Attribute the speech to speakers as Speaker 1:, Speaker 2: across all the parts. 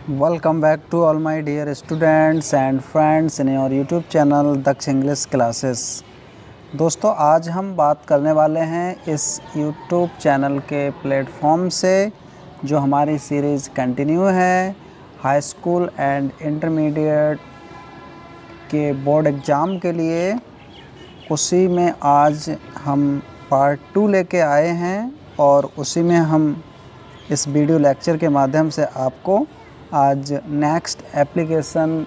Speaker 1: Welcome back to all my dear students and friends in your YouTube channel Daksh English classes. दोस्तों, आज हम बात करने वाले हैं इस YouTube चैनल के प्लेटफॉर्म से जो हमारी सीरीज़ कंटिन्यू है हाई स्कूल एंड इंटरमीडिएट के बोर्ड एग्ज़ाम के लिए। उसी में आज हम पार्ट 2 लेके आए हैं और उसी में हम इस वीडियो लेक्चर के माध्यम से आपको आज नेक्स्ट एप्लीकेशन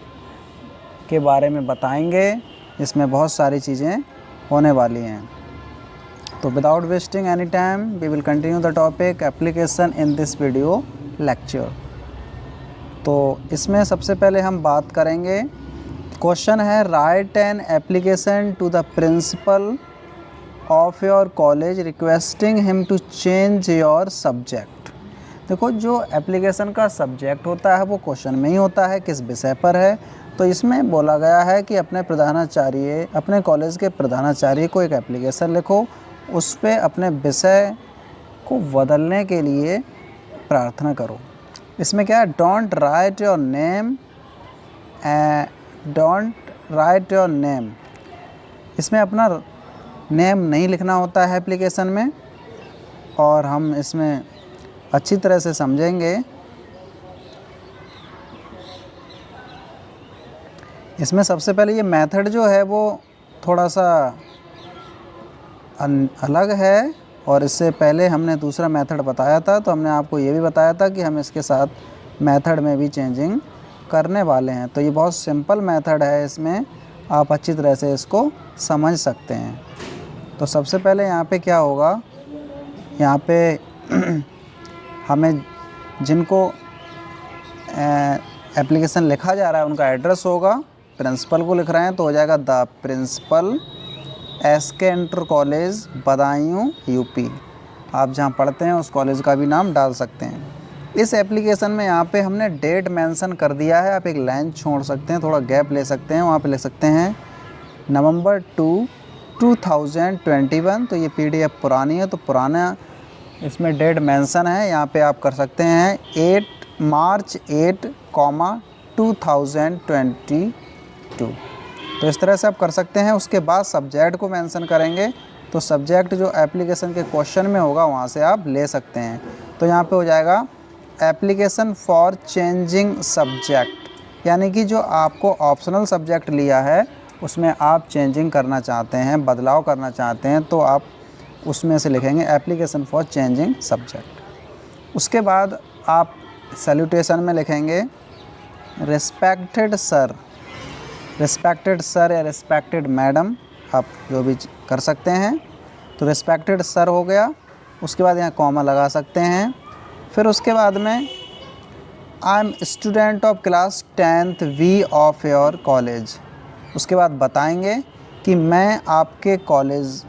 Speaker 1: के बारे में बताएंगे। इसमें बहुत सारी चीज़ें होने वाली हैं। तो without wasting any time we will continue the topic application in this video lecture. तो इसमें सबसे पहले हम बात करेंगे, क्वेश्चन है write an application to the principal of your college requesting him to change your subject. देखो, जो एप्लीकेशन का सब्जेक्ट होता है वो क्वेश्चन में ही होता है किस विषय पर है। तो इसमें बोला गया है कि अपने कॉलेज के प्रधानाचार्य को एक एप्लीकेशन लिखो, उस पे अपने विषय को बदलने के लिए प्रार्थना करो। इसमें क्या है, डोंट राइट योर नेम, इसमें अपना नेम नहीं लिखना होता है एप्लीकेशन में। और हम इसमें अच्छी तरह से समझेंगे। इसमें सबसे पहले ये मेथड जो है वो थोड़ा सा अलग है, और इससे पहले हमने दूसरा मेथड बताया था, तो हमने आपको ये भी बताया था कि हम इसके साथ मेथड में भी चेंजिंग करने वाले हैं। तो ये बहुत सिंपल मेथड है, इसमें आप अच्छी तरह से इसको समझ सकते हैं। तो सबसे पहले यहाँ पे क्या होगा, यहाँ पे हमें जिनको एप्लीकेशन लिखा जा रहा है उनका एड्रेस होगा। प्रिंसिपल को लिख रहे हैं तो हो जाएगा the principal SK inter college Budaun UP. आप जहां पढ़ते हैं उस कॉलेज का भी नाम डाल सकते हैं। इस एप्लीकेशन में यहाँ पे हमने डेट मेंशन कर दिया है। आप एक लाइन छोड़ सकते हैं, थोड़ा गैप ले सकते हैं, वहाँ पे लिख सकते हैं November 2, 2021। तो ये PDF पुरानी है तो पुराना इसमें डेट मेंशन है। यहाँ पे आप कर सकते हैं 8 मार्च 8, 2022। तो इस तरह से आप कर सकते हैं। उसके बाद सब्जेक्ट को मेंशन करेंगे, तो सब्जेक्ट जो एप्लीकेशन के क्वेश्चन में होगा वहाँ से आप ले सकते हैं। तो यहाँ पे हो जाएगा एप्लीकेशन फॉर चेंजिंग सब्जेक्ट, यानी कि जो आपको ऑप्शनल सब्जेक्ट लिया है उसमें आप चेंजिंग करना चाहते हैं, बदलाव करना चाहते हैं, तो आप उसमें से लिखेंगे एप्लीकेशन फॉर चेंजिंग सब्जेक्ट। उसके बाद आप सैल्यूटेशन में लिखेंगे रिस्पेक्टेड सर या रिस्पेक्टेड मैडम, आप जो भी कर सकते हैं। तो रिस्पेक्टेड सर हो गया। उसके बाद यहाँ कॉमा लगा सकते हैं। फिर उसके बाद में I am student of class 10th V of your college. उसके बाद बताएंगे कि मैं आपके कॉलेज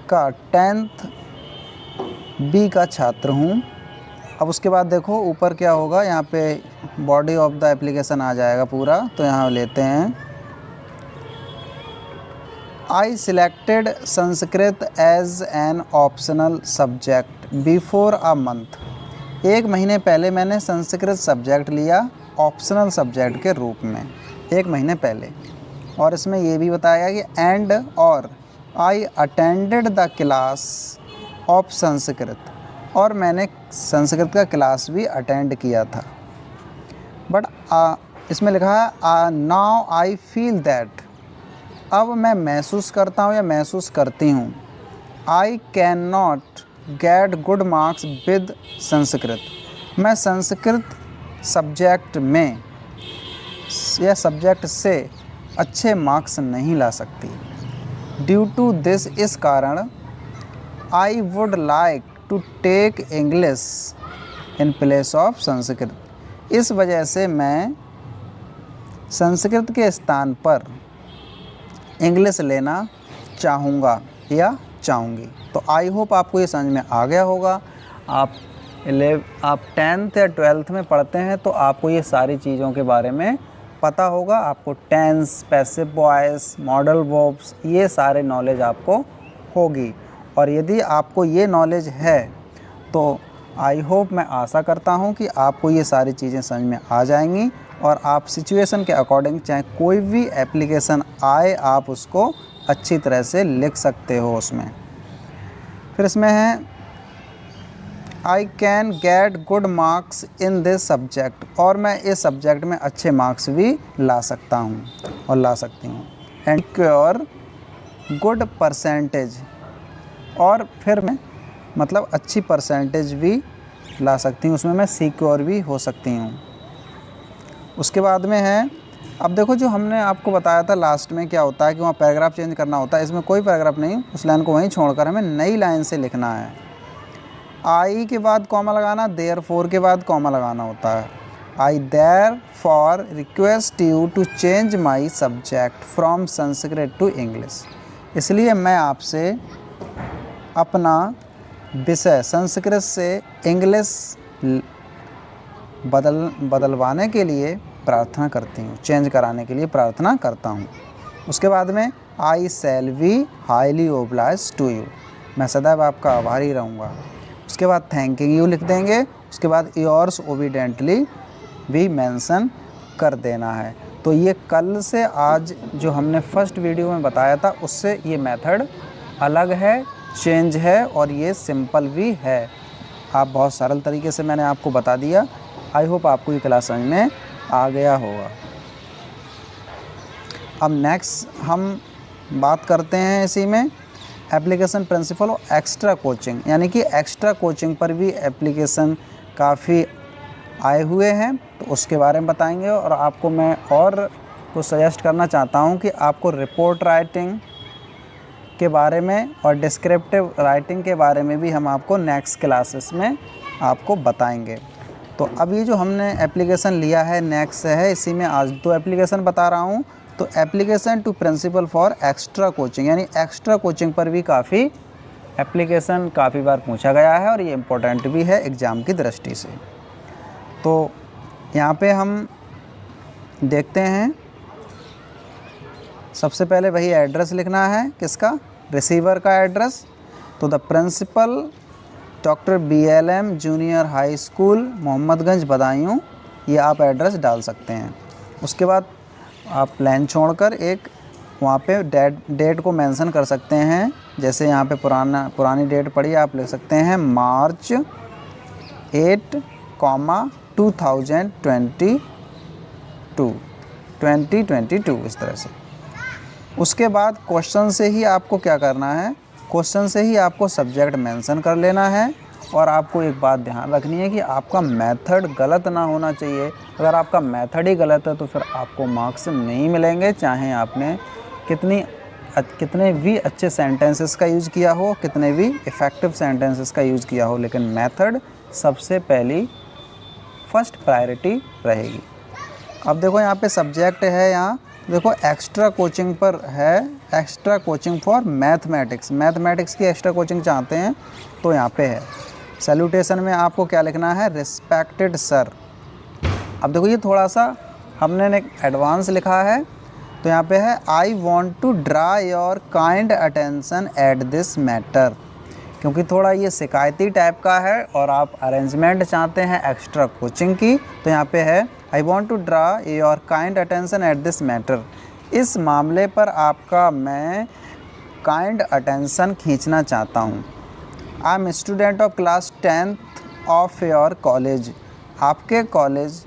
Speaker 1: का 10th B का छात्र हूँ। अब उसके बाद देखो ऊपर क्या होगा, यहाँ पे बॉडी ऑफ द एप्लीकेशन आ जाएगा पूरा। तो यहाँ लेते हैं I selected Sanskrit as an optional subject before a month. 1 महीने पहले मैंने संस्कृत सब्जेक्ट लिया ऑप्शनल सब्जेक्ट के रूप में, 1 महीने पहले। और इसमें ये भी बताया कि एंड और I attended the class of Sanskrit, और मैंने संस्कृत का क्लास भी अटेंड किया था। बट इसमें लिखा है नाउ आई फील दैट, अब मैं महसूस करता हूँ या महसूस करती हूँ, I can not get good marks with Sanskrit, मैं संस्कृत सब्जेक्ट में या सब्जेक्ट से अच्छे मार्क्स नहीं ला सकती। ड्यू टू दिस, इस कारण, I would like to take English in place of Sanskrit, इस वजह से मैं संस्कृत के स्थान पर इंग्लिश लेना चाहूँगा या चाहूँगी। तो आई होप आपको ये समझ में आ गया होगा। आप 10th या 12th में पढ़ते हैं तो आपको ये सारी चीज़ों के बारे में पता होगा। आपको tense, passive voice, modal verbs, ये सारे नॉलेज आपको होगी। और यदि आपको ये नॉलेज है तो आई होप, मैं आशा करता हूँ कि आपको ये सारी चीज़ें समझ में आ जाएंगी और आप सिचुएशन के अकॉर्डिंग चाहे कोई भी एप्लीकेशन आए आप उसको अच्छी तरह से लिख सकते हो उसमें। फिर इसमें है I can get good marks in this subject, और मैं इस सब्जेक्ट में अच्छे मार्क्स भी ला सकता हूँ और ला सकती हूँ। एंड क्योर गुड परसेंटेज, और फिर मैं मतलब अच्छी परसेंटेज भी ला सकती हूँ, उसमें मैं सिक्योर भी हो सकती हूँ। उसके बाद में है, अब देखो जो हमने आपको बताया था लास्ट में क्या होता है कि वहाँ पैराग्राफ चेंज करना होता है, इसमें कोई पैराग्राफ नहीं, उस लाइन को वहीं छोड़कर हमें नई लाइन से लिखना है। आई के बाद कॉमा लगाना, देयरफॉर के बाद कॉमा लगाना होता है। I therefore request you to change my subject from Sanskrit to English, इसलिए मैं आपसे अपना विषय संस्कृत से इंग्लिश बदलवाने के लिए प्रार्थना करती हूँ, चेंज कराने के लिए प्रार्थना करता हूँ। उसके बाद में I shall be highly oblige to you, मैं सदैव आपका आभारी रहूँगा। उसके बाद थैंकिंग यू लिख देंगे। उसके बाद योर्स ओबीडेंटली भी मेंशन कर देना है। तो ये कल से आज जो हमने फर्स्ट वीडियो में बताया था उससे ये मेथड अलग है, चेंज है और ये सिंपल भी है। आप बहुत सरल तरीके से मैंने आपको बता दिया। आई होप आपको ये क्लास समझ में आ गया होगा। अब नेक्स्ट हम बात करते हैं इसी में एप्लीकेशन प्रिंसिपल और एक्स्ट्रा कोचिंग, यानी कि एक्स्ट्रा कोचिंग पर भी एप्लीकेशन काफ़ी आए हुए हैं, तो उसके बारे में बताएंगे। और आपको मैं और कुछ सजेस्ट करना चाहता हूं कि आपको रिपोर्ट राइटिंग के बारे में और डिस्क्रिप्टिव राइटिंग के बारे में भी हम आपको नेक्स्ट क्लासेस में आपको बताएंगे। तो अब ये जो हमने एप्लीकेशन लिया है नेक्स्ट है, इसी में आज 2 एप्लीकेशन बता रहा हूँ। तो application to principal for extra coaching, यानी एक्स्ट्रा कोचिंग पर भी काफ़ी एप्लीकेशन काफ़ी बार पूछा गया है और ये इम्पोर्टेंट भी है एग्ज़ाम की दृष्टि से। तो यहाँ पे हम देखते हैं, सबसे पहले वही एड्रेस लिखना है, किसका, रिसीवर का एड्रेस। तो the principal doctor BLM junior high school Mohammadganj Budaun, ये आप एड्रेस डाल सकते हैं। उसके बाद आप प्लान छोड़कर एक वहाँ पे डेट को मेंशन कर सकते हैं। जैसे यहाँ पे पुरानी डेट पड़ी, आप लिख सकते हैं मार्च 8, 2022 इस तरह से। उसके बाद क्वेश्चन से ही आपको क्या करना है, क्वेश्चन से ही आपको सब्जेक्ट मेंशन कर लेना है। और आपको एक बात ध्यान रखनी है कि आपका मेथड गलत ना होना चाहिए। अगर आपका मेथड ही गलत है तो फिर आपको मार्क्स नहीं मिलेंगे, चाहे आपने कितने भी अच्छे सेंटेंसेस का यूज़ किया हो, कितने भी इफ़ेक्टिव सेंटेंसेस का यूज़ किया हो, लेकिन मेथड सबसे पहली फर्स्ट प्रायोरिटी रहेगी। अब देखो यहाँ पे सब्जेक्ट है, यहाँ देखो एक्स्ट्रा कोचिंग पर है, extra coaching for mathematics. Mathematics की एक्स्ट्रा कोचिंग चाहते हैं तो यहाँ पे है। सैल्यूटेशन में आपको क्या लिखना है, रिस्पेक्टेड सर। अब देखो ये थोड़ा सा हमने एक एडवांस लिखा है, तो यहाँ पे है I want to draw your kind attention at this matter, क्योंकि थोड़ा ये शिकायती टाइप का है और आप अरेंजमेंट चाहते हैं एक्स्ट्रा कोचिंग की। तो यहाँ पे है I want to draw your kind attention at this matter, इस मामले पर आपका मैं काइंड अटेंशन खींचना चाहता हूँ। I am student of class 10th of your college, आपके कॉलेज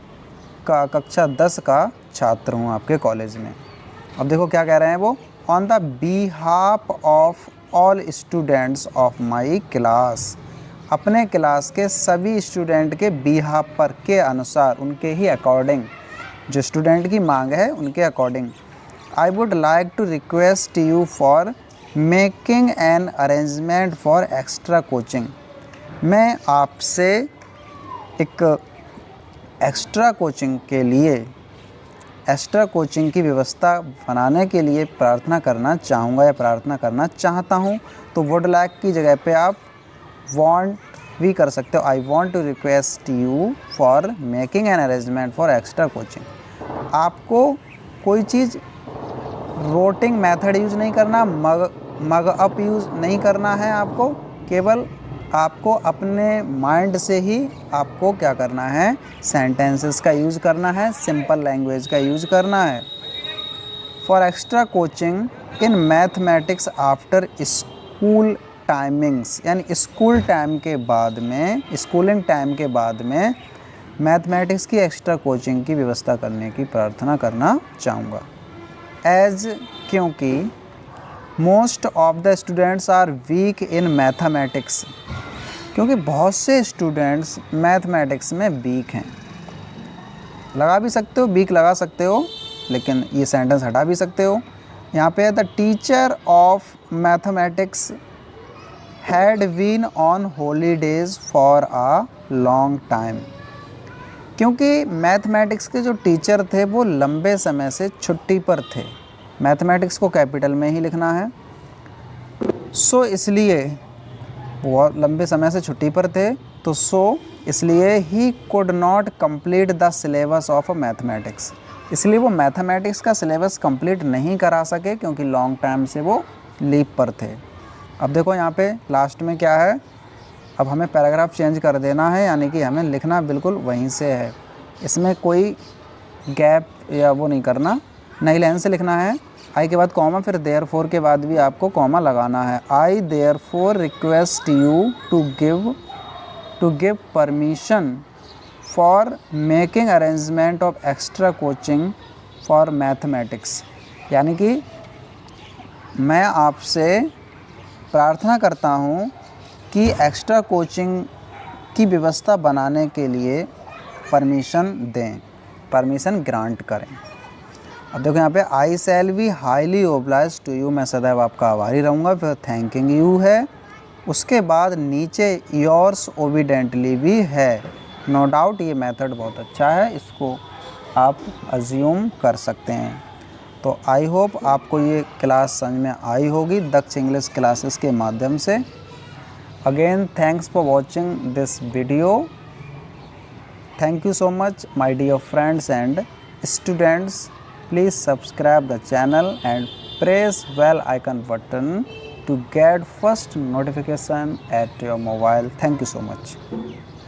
Speaker 1: का कक्षा 10 का छात्र हूँ आपके कॉलेज में। अब देखो क्या कह रहे हैं वो, on the behalf of all students of my class, अपने क्लास के सभी स्टूडेंट के बिहाफ पर, के अनुसार, उनके ही अकॉर्डिंग, जो स्टूडेंट की मांग है उनके according. I would like to request you for making an arrangement for extra coaching, मैं आपसे एक एक्स्ट्रा कोचिंग के लिए, एक्स्ट्रा कोचिंग की व्यवस्था बनाने के लिए प्रार्थना करना चाहूँगा या प्रार्थना करना चाहता हूँ। तो वुड लाइक की जगह पे आप वांट भी कर सकते हो। I want to request you for making an arrangement for extra coaching. आपको कोई चीज़ रोटिंग मेथड यूज़ नहीं करना, मग अप यूज़ नहीं करना है, आपको केवल आपको अपने माइंड से ही आपको क्या करना है, सेंटेंसेस का यूज़ करना है, सिंपल लैंग्वेज का यूज़ करना है। For extra coaching in mathematics after school timings, यानी स्कूल टाइम के बाद में, स्कूलिंग टाइम के बाद में मैथमेटिक्स की एक्स्ट्रा कोचिंग की व्यवस्था करने की प्रार्थना करना चाहूँगा। एज, क्योंकि most of the students are weak in mathematics, क्योंकि बहुत से स्टूडेंट्स मैथमेटिक्स में वीक हैं। लगा भी सकते हो, वीक लगा सकते हो, लेकिन ये सेंटेंस हटा भी सकते हो। यहाँ पे the teacher of mathematics had been on holidays for a long time, क्योंकि मैथमेटिक्स के जो टीचर थे वो लंबे समय से छुट्टी पर थे। मैथमेटिक्स को कैपिटल में ही लिखना है। सो इसलिए वो लंबे समय से छुट्टी पर थे, तो इसलिए he could not complete the syllabus of mathematics, इसलिए वो मैथमेटिक्स का सिलेबस कंप्लीट नहीं करा सके, क्योंकि लॉन्ग टाइम से वो लीव पर थे। अब देखो यहाँ पे लास्ट में क्या है, अब हमें पैराग्राफ चेंज कर देना है, यानी कि हमें लिखना बिल्कुल वहीं से है, इसमें कोई गैप या वो नहीं करना, नई लाइन से लिखना है। आई के बाद कॉमा, फिर देयरफॉर के बाद भी आपको कॉमा लगाना है। I therefore request you to give permission for making arrangement of extra coaching for mathematics, यानी कि मैं आपसे प्रार्थना करता हूँ कि एक्स्ट्रा कोचिंग की व्यवस्था बनाने के लिए परमिशन दें, परमिशन ग्रांट करें। अब देखो यहाँ पे I shall be highly oblige to you, मैं सदैव आपका आभारी रहूँगा। फिर थैंकिंग यू है, उसके बाद नीचे योर्स ओबिडेंटली भी है। नो डाउट ये मेथड बहुत अच्छा है, इसको आप अज्यूम कर सकते हैं। तो आई होप आपको ये क्लास समझ में आई होगी दक्ष इंग्लिश क्लासेस के माध्यम से। Again thanks for watching this video. Thank you so much my dear friends and students. Please subscribe the channel and press bell icon button to get first notification at your mobile. Thank you so much.